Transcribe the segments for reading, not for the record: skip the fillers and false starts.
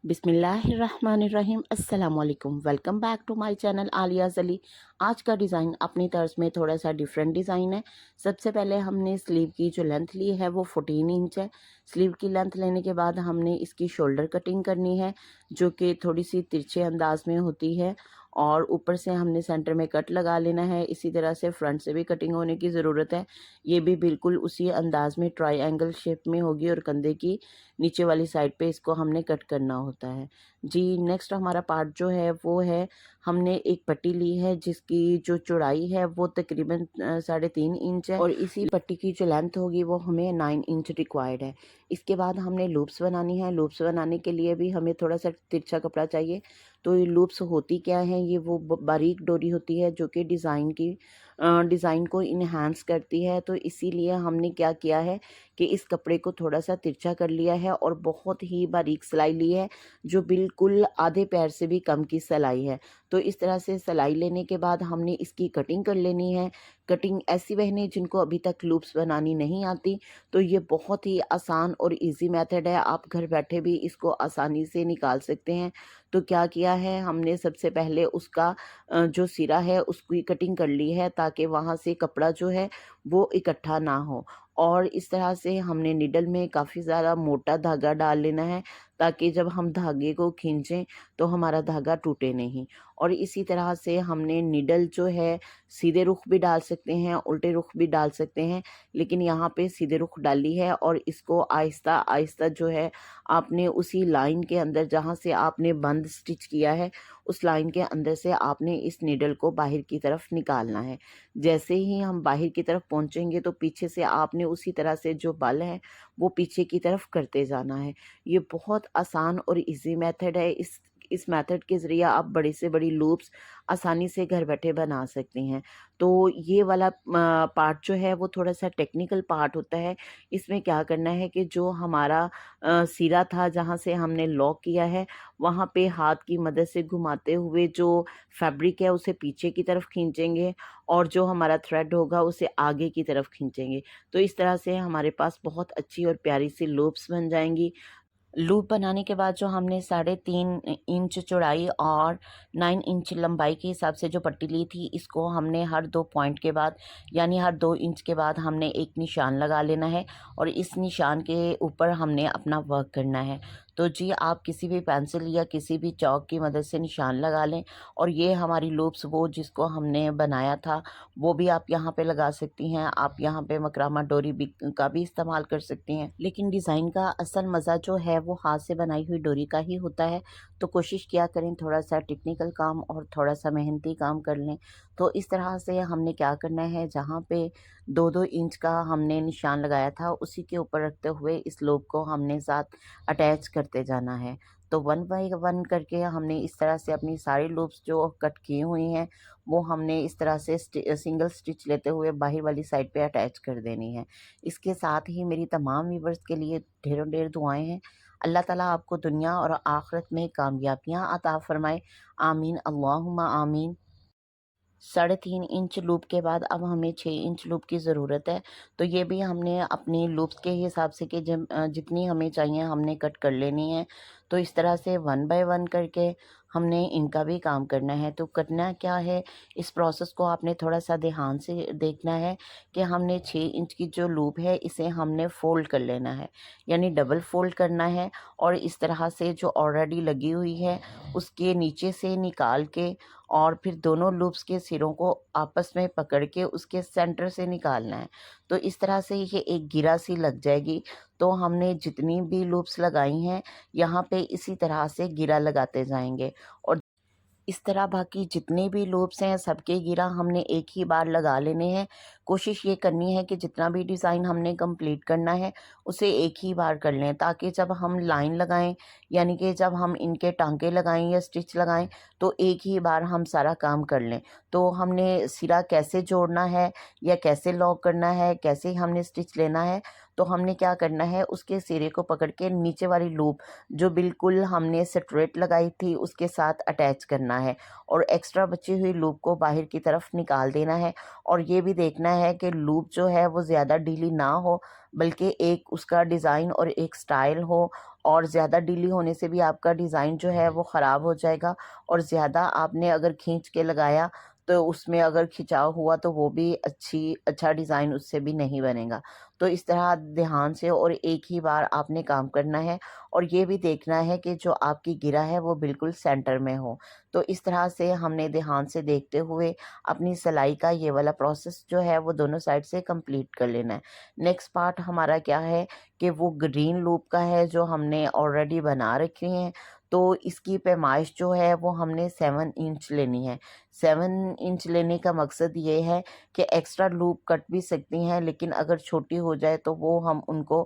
बिस्मिल्लाहिर्रहमानिर्रहीम अस्सलामुअलैकुम। Welcome back to my channel Aaliyaz Ali. आज का डिज़ाइन अपनी तर्ज में थोड़ा सा डिफरेंट डिज़ाइन है। सबसे पहले हमने स्लीव की जो लेंथ ली है वो 14 इंच है। स्लीव की लेंथ लेने के बाद हमने इसकी शोल्डर कटिंग करनी है जो कि थोड़ी सी तिरछे अंदाज में होती है, और ऊपर से हमने सेंटर में कट लगा लेना है। इसी तरह से फ्रंट से भी कटिंग होने की ज़रूरत है। ये भी बिल्कुल उसी अंदाज में ट्रायंगल शेप में होगी और कंधे की नीचे वाली साइड पे इसको हमने कट करना होता है जी। नेक्स्ट हमारा पार्ट जो है वो है, हमने एक पट्टी ली है जिसकी जो चौड़ाई है वो तकरीबन 3.5 इंच है, और इसी पट्टी की जो लेंथ होगी वो हमें 9 इंच रिक्वायर्ड है। इसके बाद हमने लूप्स बनानी है। लूप्स बनाने के लिए भी हमें थोड़ा सा तिरछा कपड़ा चाहिए। तो ये लूप्स होती क्या है, ये वो बारीक डोरी होती है जो कि डिज़ाइन को इन्हांस करती है। तो इसीलिए हमने क्या किया है कि इस कपड़े को थोड़ा सा तिरछा कर लिया है और बहुत ही बारीक सिलाई ली है जो बिल्कुल आधे पैर से भी कम की सिलाई है। तो इस तरह से सिलाई लेने के बाद हमने इसकी कटिंग कर लेनी है। कटिंग ऐसी बहनें जिनको अभी तक लूप्स बनानी नहीं आती, तो ये बहुत ही आसान और इजी मेथड है, आप घर बैठे भी इसको आसानी से निकाल सकते हैं। तो क्या किया है, हमने सबसे पहले उसका जो सिरा है उसकी कटिंग कर ली है ताकि वहाँ से कपड़ा जो है वो इकट्ठा ना हो। और इस तरह से हमने निडल में काफ़ी ज़्यादा मोटा धागा डाल लेना है ताकि जब हम धागे को खींचें तो हमारा धागा टूटे नहीं। और इसी तरह से हमने निडल जो है सीधे रुख भी डाल सकते हैं, उल्टे रुख भी डाल सकते हैं, लेकिन यहाँ पे सीधे रुख डाली है। और इसको आहिस्ता आहिस्ता जो है आपने उसी लाइन के अंदर जहाँ से आपने बंद स्टिच किया है उस लाइन के अंदर से आपने इस निडल को बाहर की तरफ निकालना है। जैसे ही हम बाहर की तरफ पहुंचेंगे तो पीछे से आपने उसी तरह से जो बल है वो पीछे की तरफ करते जाना है। ये बहुत आसान और इजी मेथड है। इस मेथड के ज़रिए आप बड़ी से बड़ी लूप्स आसानी से घर बैठे बना सकते हैं। तो ये वाला पार्ट जो है वो थोड़ा सा टेक्निकल पार्ट होता है। इसमें क्या करना है कि जो हमारा सिरा था जहाँ से हमने लॉक किया है वहाँ पे हाथ की मदद से घुमाते हुए जो फैब्रिक है उसे पीछे की तरफ खींचेंगे और जो हमारा थ्रेड होगा उसे आगे की तरफ खींचेंगे। तो इस तरह से हमारे पास बहुत अच्छी और प्यारी सी लूप्स बन जाएंगी। लूप बनाने के बाद जो हमने 3.5 इंच चौड़ाई और 9 इंच लंबाई के हिसाब से जो पट्टी ली थी, इसको हमने हर 2 पॉइंट के बाद यानी हर 2 इंच के बाद हमने एक निशान लगा लेना है और इस निशान के ऊपर हमने अपना वर्क करना है। तो जी आप किसी भी पेंसिल या किसी भी चौक की मदद से निशान लगा लें। और ये हमारी लूप्स वो जिसको हमने बनाया था वो भी आप यहाँ पे लगा सकती हैं। आप यहाँ पे मकरामा डोरी भी का भी इस्तेमाल कर सकती हैं, लेकिन डिज़ाइन का असल मज़ा जो है वो हाथ से बनाई हुई डोरी का ही होता है। तो कोशिश किया करें थोड़ा सा टेक्निकल काम और थोड़ा सा मेहनती काम कर लें। तो इस तरह से हमने क्या करना है, जहाँ पे 2-2 इंच का हमने निशान लगाया था उसी के ऊपर रखते हुए इस लूप को हमने साथ अटैच करते जाना है। तो 1 बाय 1 करके हमने इस तरह से अपनी सारी लूप्स जो कट की हुई हैं वो हमने इस तरह से सिंगल स्टिच लेते हुए बाहर वाली साइड पे अटैच कर देनी है। इसके साथ ही मेरी तमाम व्यूअर्स के लिए ढेरों ढेर दुआएं हैं। अल्लाह ताला आपको दुनिया और आखिरत में कामयाबियाँ अता फरमाए। आमीन अल्लाहुम्मा आमीन। 3.5 इंच लूप के बाद अब हमें 6 इंच लूप की ज़रूरत है। तो ये भी हमने अपनी लूप्स के हिसाब से कि जितनी हमें चाहिए हमने कट कर लेनी है। तो इस तरह से 1 बाय 1 करके हमने इनका भी काम करना है। तो करना क्या है, इस प्रोसेस को आपने थोड़ा सा ध्यान से देखना है कि हमने 6 इंच की जो लूप है इसे हमने फ़ोल्ड कर लेना है, यानी डबल फ़ोल्ड करना है। और इस तरह से जो ऑलरेडी लगी हुई है उसके नीचे से निकाल के और फिर दोनों लूप्स के सिरों को आपस में पकड़ के उसके सेंटर से निकालना है। तो इस तरह से ये एक गिरा सी लग जाएगी। तो हमने जितनी भी लूप्स लगाई हैं यहाँ पे इसी तरह से गिरा लगाते जाएंगे, और इस तरह बाकी जितने भी लूप्स हैं सबके गिरा हमने एक ही बार लगा लेने हैं। कोशिश ये करनी है कि जितना भी डिज़ाइन हमने कंप्लीट करना है उसे एक ही बार कर लें, ताकि जब हम लाइन लगाएं यानी कि जब हम इनके टांके लगाएं या स्टिच लगाएं तो एक ही बार हम सारा काम कर लें। तो हमने सिरा कैसे जोड़ना है या कैसे लॉक करना है, कैसे हमने स्टिच लेना है, तो हमने क्या करना है, उसके सिरे को पकड़ के नीचे वाली लूप जो बिल्कुल हमने स्ट्रेट लगाई थी उसके साथ अटैच करना है और एक्स्ट्रा बची हुई लूप को बाहर की तरफ निकाल देना है। और ये भी देखना है कि लूप जो है वो ज़्यादा ढीली ना हो, बल्कि एक उसका डिज़ाइन और एक स्टाइल हो और ज़्यादा ढीली होने से भी आपका डिज़ाइन जो है वो ख़राब हो जाएगा, और ज़्यादा आपने अगर खींच के लगाया तो उसमें अगर खिंचाव हुआ तो वो भी अच्छा डिज़ाइन उससे भी नहीं बनेगा। तो इस तरह ध्यान से और एक ही बार आपने काम करना है, और ये भी देखना है कि जो आपकी गिरा है वो बिल्कुल सेंटर में हो। तो इस तरह से हमने ध्यान से देखते हुए अपनी सिलाई का ये वाला प्रोसेस जो है वो दोनों साइड से कंप्लीट कर लेना है। नेक्स्ट पार्ट हमारा क्या है कि वो ग्रीन लूप का है जो हमने ऑलरेडी बना रखी है। तो इसकी पैमाइश जो है वो हमने 7 इंच लेनी है। 7 इंच लेने का मकसद ये है कि एक्स्ट्रा लूप कट भी सकती हैं, लेकिन अगर छोटी हो जाए तो वो हम उनको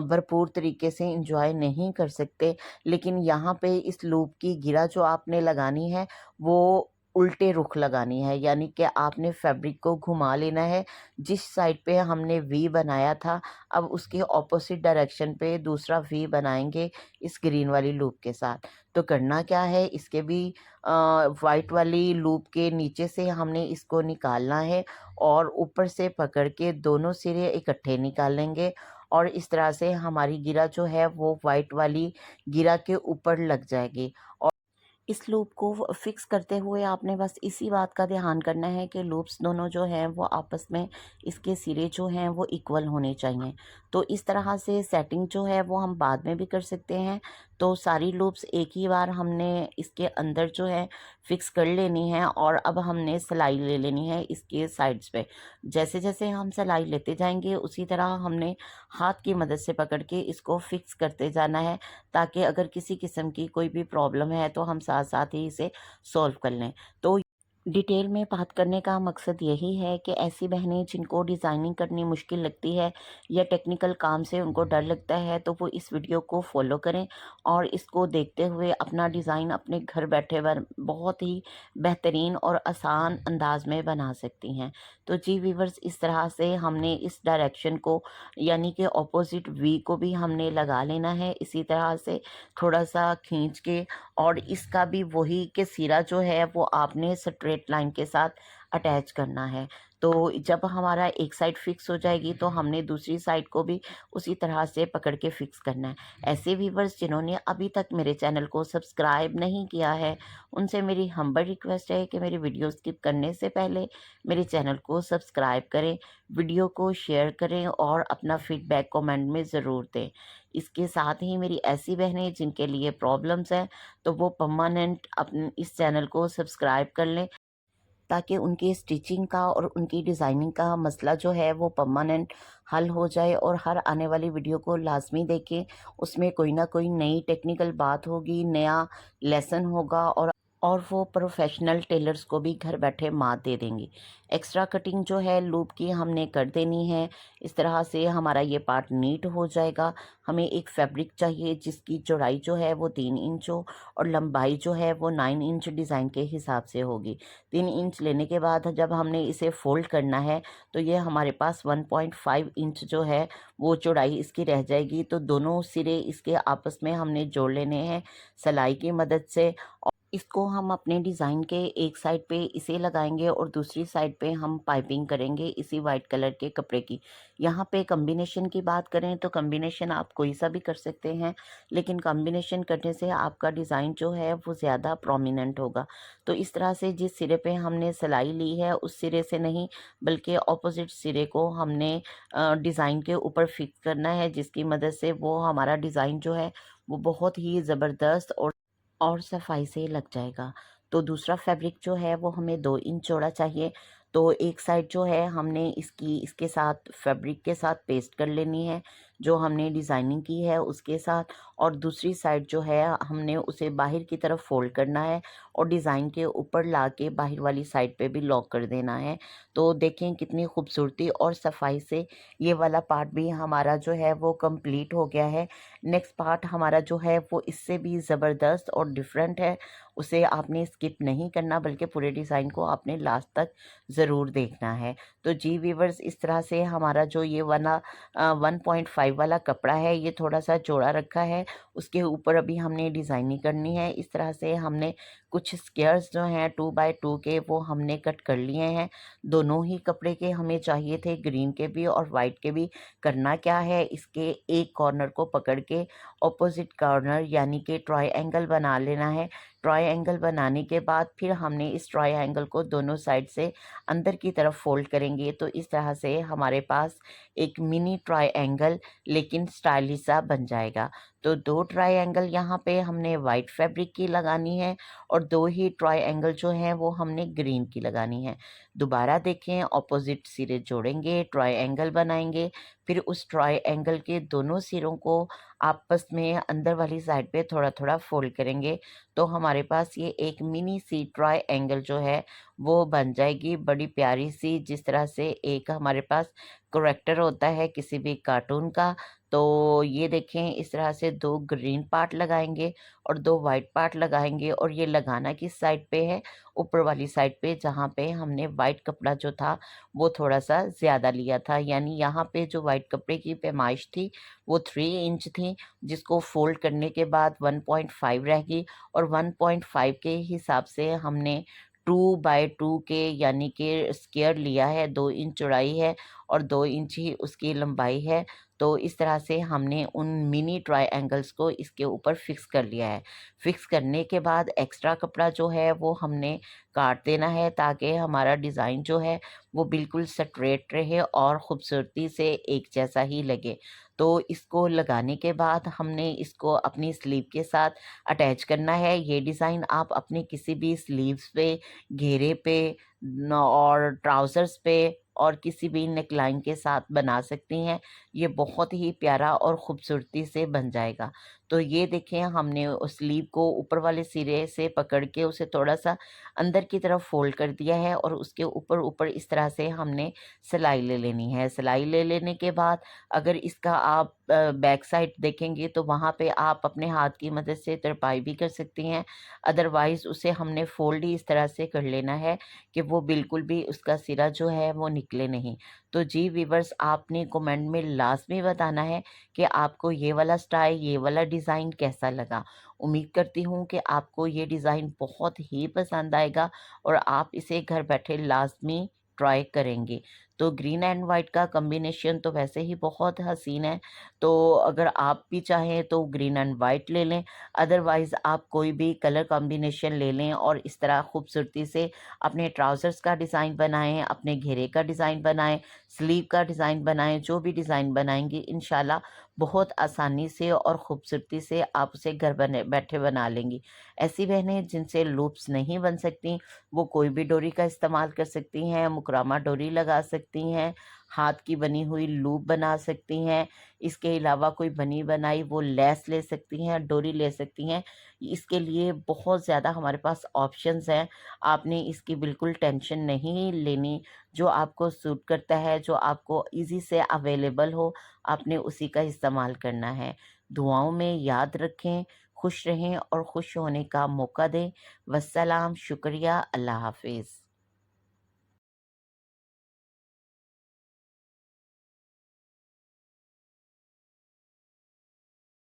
भरपूर तरीके से इंजॉय नहीं कर सकते। लेकिन यहाँ पे इस लूप की गिरा जो आपने लगानी है वो उल्टे रुख लगानी है, यानी कि आपने फैब्रिक को घुमा लेना है। जिस साइड पे हमने वी बनाया था, अब उसके ऑपोजिट डायरेक्शन पे दूसरा वी बनाएंगे इस ग्रीन वाली लूप के साथ। तो करना क्या है, इसके भी वाइट वाली लूप के नीचे से हमने इसको निकालना है, और ऊपर से पकड़ के दोनों सिरे इकट्ठे निकालेंगे, और इस तरह से हमारी गिरा जो है वो वाइट वाली गिरा के ऊपर लग जाएगी। इस लूप को फिक्स करते हुए आपने बस इसी बात का ध्यान करना है कि लूप्स दोनों जो हैं वो आपस में, इसके सिरे जो हैं वो इक्वल होने चाहिए। तो इस तरह से सेटिंग जो है वो हम बाद में भी कर सकते हैं। तो सारी लूप्स एक ही बार हमने इसके अंदर जो है फिक्स कर लेनी है, और अब हमने सिलाई ले लेनी है इसके साइड्स पे। जैसे जैसे हम सिलाई लेते जाएंगे उसी तरह हमने हाथ की मदद से पकड़ के इसको फिक्स करते जाना है, ताकि अगर किसी किस्म की कोई भी प्रॉब्लम है तो हम साथ साथ ही इसे सॉल्व कर लें। तो डिटेल में बात करने का मकसद यही है कि ऐसी बहनें जिनको डिज़ाइनिंग करनी मुश्किल लगती है या टेक्निकल काम से उनको डर लगता है, तो वो इस वीडियो को फॉलो करें और इसको देखते हुए अपना डिज़ाइन अपने घर बैठे बहुत ही बेहतरीन और आसान अंदाज में बना सकती हैं। तो जी व्यूअर्स, इस तरह से हमने इस डायरेक्शन को, यानी कि ऑपोजिट वी को भी हमने लगा लेना है इसी तरह से थोड़ा सा खींच के, और इसका भी वही कि सिरा जो है वो आपने स्ट्रेट लाइन के साथ अटैच करना है। तो जब हमारा एक साइड फिक्स हो जाएगी तो हमने दूसरी साइड को भी उसी तरह से पकड़ के फिक्स करना है। ऐसे व्यूअर्स जिन्होंने अभी तक मेरे चैनल को सब्सक्राइब नहीं किया है, उनसे मेरी हम्बल रिक्वेस्ट है कि मेरी वीडियो स्किप करने से पहले मेरे चैनल को सब्सक्राइब करें, वीडियो को शेयर करें और अपना फीडबैक कमेंट में ज़रूर दें। इसके साथ ही मेरी ऐसी बहनें जिनके लिए प्रॉब्लम्स हैं, तो वो परमानेंट अपने इस चैनल को सब्सक्राइब कर लें, ताकि उनकी स्टिचिंग का और उनकी डिज़ाइनिंग का मसला जो है वो परमानेंट हल हो जाए, और हर आने वाली वीडियो को लाजमी देखें। उसमें कोई ना कोई नई टेक्निकल बात होगी, नया लेसन होगा, और वो प्रोफेशनल टेलर्स को भी घर बैठे मात दे देंगी। एक्स्ट्रा कटिंग जो है लूप की हमने कर देनी है। इस तरह से हमारा ये पार्ट नीट हो जाएगा। हमें एक फैब्रिक चाहिए जिसकी चौड़ाई जो है वो 3 इंच हो, और लंबाई जो है वो 9 इंच डिज़ाइन के हिसाब से होगी। 3 इंच लेने के बाद जब हमने इसे फोल्ड करना है तो ये हमारे पास 1.5 इंच जो है वो चौड़ाई इसकी रह जाएगी। तो दोनों सिरे इसके आपस में हमने जोड़ लेने हैं सिलाई की मदद से। इसको हम अपने डिज़ाइन के एक साइड पे इसे लगाएंगे और दूसरी साइड पे हम पाइपिंग करेंगे इसी वाइट कलर के कपड़े की। यहाँ पे कॉम्बिनेशन की बात करें तो कॉम्बिनेशन आप कोई सा भी कर सकते हैं, लेकिन कॉम्बिनेशन करने से आपका डिज़ाइन जो है वो ज़्यादा प्रोमिनेंट होगा। तो इस तरह से जिस सिरे पे हमने सिलाई ली है उस सिरे से नहीं, बल्कि ऑपोजिट सिरे को हमने डिज़ाइन के ऊपर फिक्स करना है, जिसकी मदद से वो हमारा डिज़ाइन जो है वो बहुत ही ज़बरदस्त और सफाई से लग जाएगा। तो दूसरा फैब्रिक जो है वो हमें 2 इंच चौड़ा चाहिए। तो एक साइड जो है हमने इसके साथ फैब्रिक के साथ पेस्ट कर लेनी है, जो हमने डिज़ाइनिंग की है उसके साथ, और दूसरी साइड जो है हमने उसे बाहर की तरफ फोल्ड करना है और डिज़ाइन के ऊपर ला के बाहर वाली साइड पे भी लॉक कर देना है। तो देखें कितनी खूबसूरती और सफाई से ये वाला पार्ट भी हमारा जो है वो कंप्लीट हो गया है। नेक्स्ट पार्ट हमारा जो है वो इससे भी ज़बरदस्त और डिफरेंट है। उसे आपने स्किप नहीं करना, बल्कि पूरे डिज़ाइन को आपने लास्ट तक ज़रूर देखना है। तो जी व्यूअर्स, इस तरह से हमारा जो ये 1.5 वाला कपड़ा है ये थोड़ा सा चौड़ा रखा है, उसके ऊपर अभी हमने डिज़ाइनिंग करनी है। इस तरह से हमने कुछ स्क्वेयर्स जो हैं 2 बाय 2 के वो हमने कट कर लिए हैं। दोनों ही कपड़े के हमें चाहिए थे, ग्रीन के भी और वाइट के भी। करना क्या है, इसके एक कॉर्नर को पकड़ के ऑपोजिट कॉर्नर यानी कि ट्रायंगल बना लेना है। ट्रायंगल बनाने के बाद फिर हमने इस ट्रायंगल को दोनों साइड से अंदर की तरफ फोल्ड करेंगे, तो इस तरह से हमारे पास एक मिनी ट्रायंगल लेकिन स्टाइलिश सा बन जाएगा। तो 2 ट्रायंगल यहाँ पे हमने वाइट फैब्रिक की लगानी है और 2 ही ट्रायंगल जो हैं वो हमने ग्रीन की लगानी है। दोबारा देखें, ऑपोजिट सिरे जोड़ेंगे, ट्रायंगल बनाएंगे, फिर उस ट्रायंगल के दोनों सिरों को आपस में अंदर वाली साइड पे थोड़ा थोड़ा फोल्ड करेंगे, तो हमारे पास ये एक मिनी सी ट्रायंगल जो है वो बन जाएगी, बड़ी प्यारी सी। जिस तरह से एक हमारे पास करेक्टर होता है किसी भी कार्टून का, तो ये देखें इस तरह से 2 ग्रीन पार्ट लगाएंगे और 2 वाइट पार्ट लगाएंगे। और ये लगाना किस साइड पे है, ऊपर वाली साइड पे, जहाँ पे हमने वाइट कपड़ा जो था वो थोड़ा सा ज़्यादा लिया था। यानी यहाँ पे जो वाइट कपड़े की पैमाइश थी वो 3 इंच थी, जिसको फोल्ड करने के बाद 1.5 रह गई और 1.5 के हिसाब से हमने 2 बाय 2 के यानी कि स्क्वायर लिया है। 2 इंच चौड़ाई है और 2 इंच ही उसकी लंबाई है। तो इस तरह से हमने उन मिनी ट्रायंगल्स को इसके ऊपर फिक्स कर लिया है। फिक्स करने के बाद एक्स्ट्रा कपड़ा जो है वो हमने काट देना है, ताकि हमारा डिज़ाइन जो है वो बिल्कुल स्ट्रेट रहे और ख़ूबसूरती से एक जैसा ही लगे। तो इसको लगाने के बाद हमने इसको अपनी स्लीव के साथ अटैच करना है। ये डिज़ाइन आप अपने किसी भी स्लीव्स पे, घेरे पे और ट्राउज़र्स पे और किसी भी नेकलाइन के साथ बना सकती हैं। ये बहुत ही प्यारा और ख़ूबसूरती से बन जाएगा। तो ये देखें, हमने उस स्लीव को ऊपर वाले सिरे से पकड़ के उसे थोड़ा-सा अंदर की तरफ फ़ोल्ड कर दिया है और उसके ऊपर-ऊपर इस तरह से हमने सिलाई ले लेनी है। सिलाई ले लेने के बाद अगर इसका आप बैक साइड देखेंगे तो वहाँ पे आप अपने हाथ की मदद से तुरपाई भी कर सकती हैं। अदरवाइज़ उसे हमने फ़ोल्ड ही इस तरह से कर लेना है कि वो बिल्कुल भी उसका सिरा जो है वो निकले नहीं। तो जी व्यूअर्स, आपने कमेंट में लाज़मी बताना है कि आपको ये वाला स्टाइल, ये वाला डिज़ाइन कैसा लगा। उम्मीद करती हूँ कि आपको ये डिज़ाइन बहुत ही पसंद आएगा और आप इसे घर बैठे लाज़मी ट्राई करेंगे। तो ग्रीन एंड वाइट का कॉम्बिनेशन तो वैसे ही बहुत हसीन है, तो अगर आप भी चाहें तो ग्रीन एंड वाइट ले लें, अदरवाइज़ आप कोई भी कलर कॉम्बिनेशन ले लें और इस तरह खूबसूरती से अपने ट्राउज़र्स का डिज़ाइन बनाएँ, अपने घेरे का डिज़ाइन बनाएँ, स्लीव का डिज़ाइन बनाएँ। जो भी डिज़ाइन बनाएँगे इंशाल्लाह बहुत आसानी से और ख़ूबसूरती से आप उसे घर बने बैठे बना लेंगी। ऐसी बहनें जिनसे लूप्स नहीं बन सकती, वो कोई भी डोरी का इस्तेमाल कर सकती हैं, मुकरमा डोरी लगा सकती हैं, हाथ की बनी हुई लूप बना सकती हैं। इसके अलावा कोई बनी बनाई वो लेस ले सकती हैं, डोरी ले सकती हैं। इसके लिए बहुत ज़्यादा हमारे पास ऑप्शंस हैं। आपने इसकी बिल्कुल टेंशन नहीं लेनी। जो आपको सूट करता है, जो आपको ईज़ी से अवेलेबल हो, आपने उसी का इस्तेमाल करना है। दुआओं में याद रखें, खुश रहें और खुश होने का मौका दें। वस्सलाम, शुक्रिया, अल्लाह हाफ़िज़।